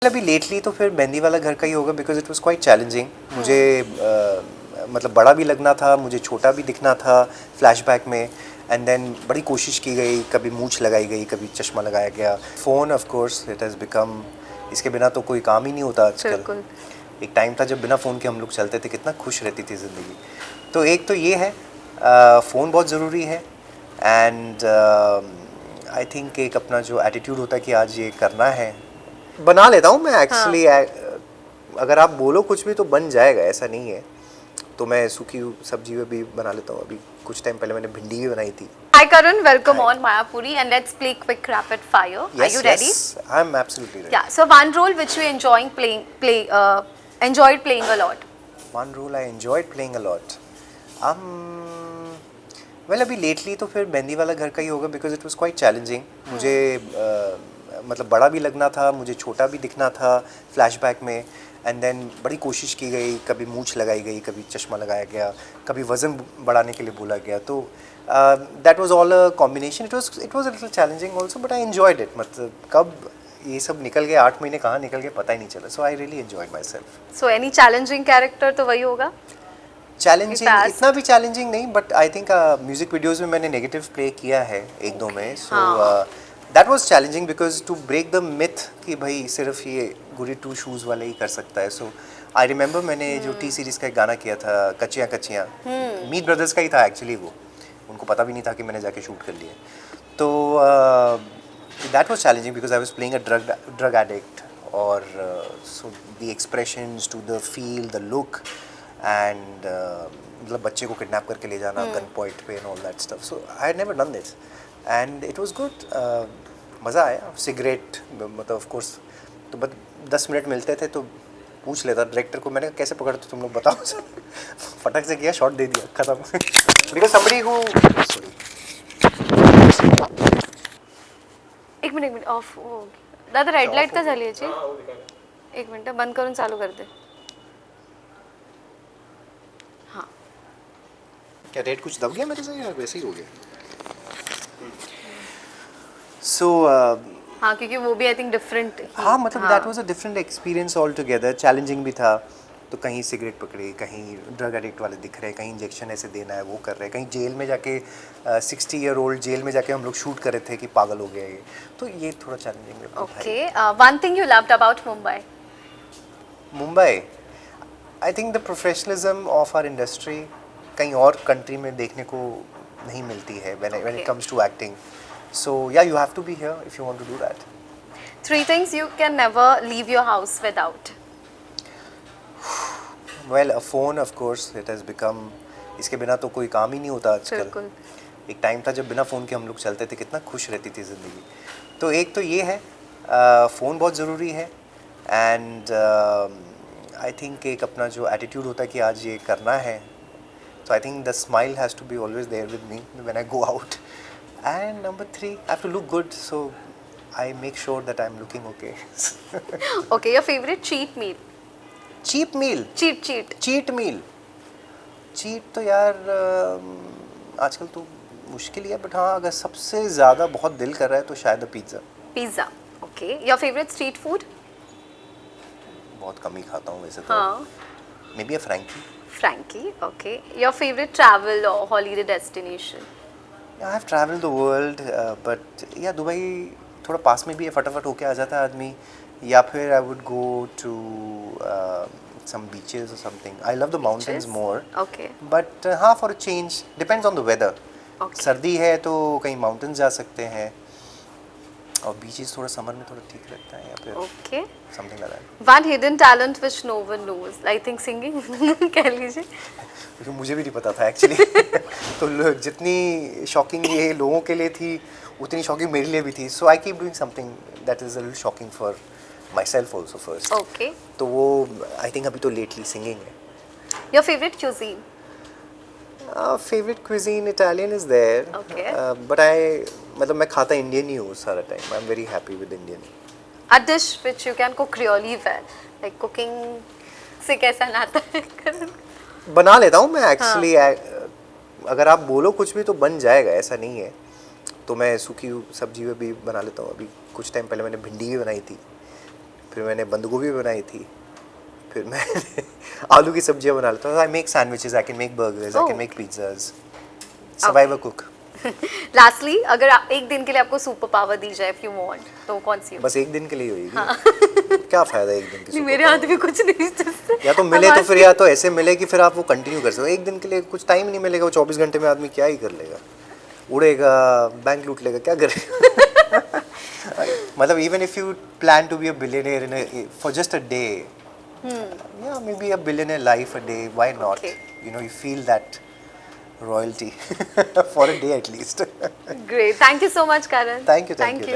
अभी लेटली तो फिर मेहंदी वाला घर का ही होगा because it was quite challenging. मुझे मतलब बड़ा भी लगना था, मुझे छोटा भी दिखना था फ्लैशबैक में। एंड देन बड़ी कोशिश की गई, कभी मूंछ लगाई गई, कभी चश्मा लगाया गया। Phone off course it has become, इसके बिना तो कोई काम ही नहीं होता आजकल। एक टाइम था जब बिना फ़ोन के हम लोग चलते थे, कितना खुश रहती थी ज़िंदगी। तो एक तो ये है, फ़ोन बहुत ज़रूरी है। एंड आई थिंक एक अपना जो एटीट्यूड होता है कि आज ये करना है, बना लेता हूँ मैं एक्चुअली। अगर आप बोलो कुछ भी तो बन जाएगा, ऐसा नहीं है। तो मैं सूखी सब्जी भी बना लेता हूँ। अभी कुछ टाइम पहले मैंने भिंडी भी बनाई थी। Hi Karun, welcome on Mayapuri and let's play quick rapid fire. Are you ready? Yes, I'm absolutely ready. Yeah. So one role which you enjoyed playing a lot. One role I enjoyed playing a lot. Well, अभी lately तो फिर मेहंदी वाला घर का ही होगा because it was quite challenging. मुझे मतलब बड़ा भी लगना था, मुझे छोटा भी दिखना था फ्लैशबैक में। एंड देन बड़ी कोशिश की गई, कभी मूंछ लगाई गई, कभी चश्मा लगाया गया, कभी वज़न बढ़ाने के लिए बोला गया। तो that was all a combination. It was a little challenging also, but I enjoyed it. मतलब कब ये सब निकल गए, 8 महीने कहाँ निकल गए पता ही नहीं चला। So I really enjoyed myself. So any challenging character तो वही होगा? चैलेंजिंग इतना भी चैलेंजिंग नहीं, but I think music videos में मैंने नेगेटिव प्ले किया है एक दो में। So that was challenging because to break the myth कि भाई सिर्फ ये गुडी टू शूज़ वाले ही कर सकता है। सो आई रिमेंबर मैंने जो टी सीरीज़ का एक गाना किया था, कच्चियाँ कच्चियाँ, मीत ब्रदर्स का ही था एक्चुअली। वो उनको पता भी नहीं था कि मैंने जाके शूट कर लिया। तो that was challenging because I was playing a drug addict. और so the expressions to the feel, the look and मतलब बच्चे को किडनैप करके ले जाना गन पॉइंट पे and all that stuff. So I had never done this and it was good. मज़ा आया। सिगरेट मतलब ऑफ कोर्स, तो बस 10 मिनट मिलते थे तो पूछ लेता डायरेक्टर को। मैंने कहा कैसे पकड़ते तुम लोग बताओ। फटक से किया, शॉट दे दिया, खत्म। बिकॉज समबडी हु सॉरी, एक मिनिट ऑफ हो दादा, रेड लाईट का झाली याची? एक मिनिट बंद करून चालू कर दे. हाँ क्या रेट कुछ दब गया मेरे से या वैसे ही हो गया? सो हाँ, क्योंकि वो भी आई थिंक डिफरेंट। हाँ, मतलब that was a different experience all together. Challenging भी था। तो कहीं सिगरेट पकड़ी, कहीं ड्रग एडिक्ट वाले दिख रहे, कहीं इंजेक्शन ऐसे देना है वो कर रहे, कहीं जेल में जाके 60 ईयर ओल्ड जेल में जाके हम लोग शूट कर रहे थे कि पागल हो गया ये। तो ये थोड़ा challenging. Okay, one thing you loved about Mumbai? Mumbai, I think the professionalism of our industry कहीं और कंट्री में देखने को नहीं मिलती है when it comes to acting. So yeah, you have to be here if you want to do that. 3 things you can never leave your house without. Well, a phone of course, it has become, इसके बिना तो कोई काम ही नहीं होता आजकल। एक time था जब बिना फ़ोन के हम लोग चलते थे, कितना खुश रहती थी ज़िंदगी। तो एक तो ये है, फ़ोन बहुत ज़रूरी है। एंड आई थिंक एक अपना जो एटीट्यूड होता है कि आज ये करना है, so I think the smile has to be always there with me when I go out. And number 3, I have to look good, so I make sure that I'm looking okay. Okay, your favorite cheap meal? Cheap meal? Cheat meal? Cheat तो यार आजकल तो मुश्किल ही है, but हाँ अगर सबसे ज़्यादा बहुत दिल कर रहा है तो शायद pizza. Pizza, okay. Your favorite street food? बहुत कम ही खाता हूँ वैसे तो। हाँ. Maybe a Frankie. Frankie, okay. Your favorite travel or holiday destination? I have traveled the world, but yeah, Dubai थोड़ा पास में भी है, फटाफट होके आ जाता है आदमी। या फिर I would go to some beaches or something. I love the mountains more. Okay. But हाँ, for a change, depends on the weather. Okay. सर्दी है तो कहीं mountains जा सकते हैं, और बीचेस थोड़ा समर में थोड़ा ठीक रहता है, या फिर Okay. Something like that. One hidden talent which no one knows. I think singing. कह लीजिए. क्योंकि मुझे भी नहीं पता था एक्चुअली। तो जितनी शॉकिंग ये लोगों के लिए थी, उतनी शॉकिंग मेरे लिए भी थी। So I keep doing something that is a little shocking for myself also first. Okay. तो वो आई थिंक अभी तो लेटली सिंगिंग है। Your favorite cuisine? Favourite cuisine Italian is there. Okay. But I मतलब मैं खाता Indian ही हूँ सारा time. I am very happy with Indian. A dish which you can cook really well. Like cooking से कैसा नाता है? बना लेता हूँ मैं एक्चुअली। अगर आप बोलो कुछ भी तो बन जाएगा, ऐसा नहीं है। तो मैं सूखी सब्जी भी बना लेता हूँ। अभी कुछ टाइम पहले मैंने भिंडी भी बनाई थी। फिर मैंने बंद गोभी बनाई थी, फिर मैं आलू की सब्जियां बना लेता हूँ. I make sandwiches, I can make burgers, I can make pizzas. Survivor cook. Lastly, अगर एक दिन के लिए आपको सुपर पावर दी जाए, इफ यू वांट, तो कौन सी हो? बस एक दिन के लिए होगी. क्या फायदा एक दिन की? मेरे हाथ में कुछ नहीं जिससे या तो मिले तो फिर, या तो ऐसे मिले कि फिर आप वो कंटिन्यू कर सकते हो. एक दिन के लिए कुछ टाइम नहीं मिलेगा, वो 24 घंटे में आदमी क्या ही कर लेगा. उड़ेगा, बैंक लूट लेगा, क्या करेगा. मतलब even if you plan to be a billionaire in for just a day, yeah, maybe a billionaire life a day, why not? Okay. You know, you feel that royalty for a day at least. Great. Thank you so much, Karan. Thank you, thank you.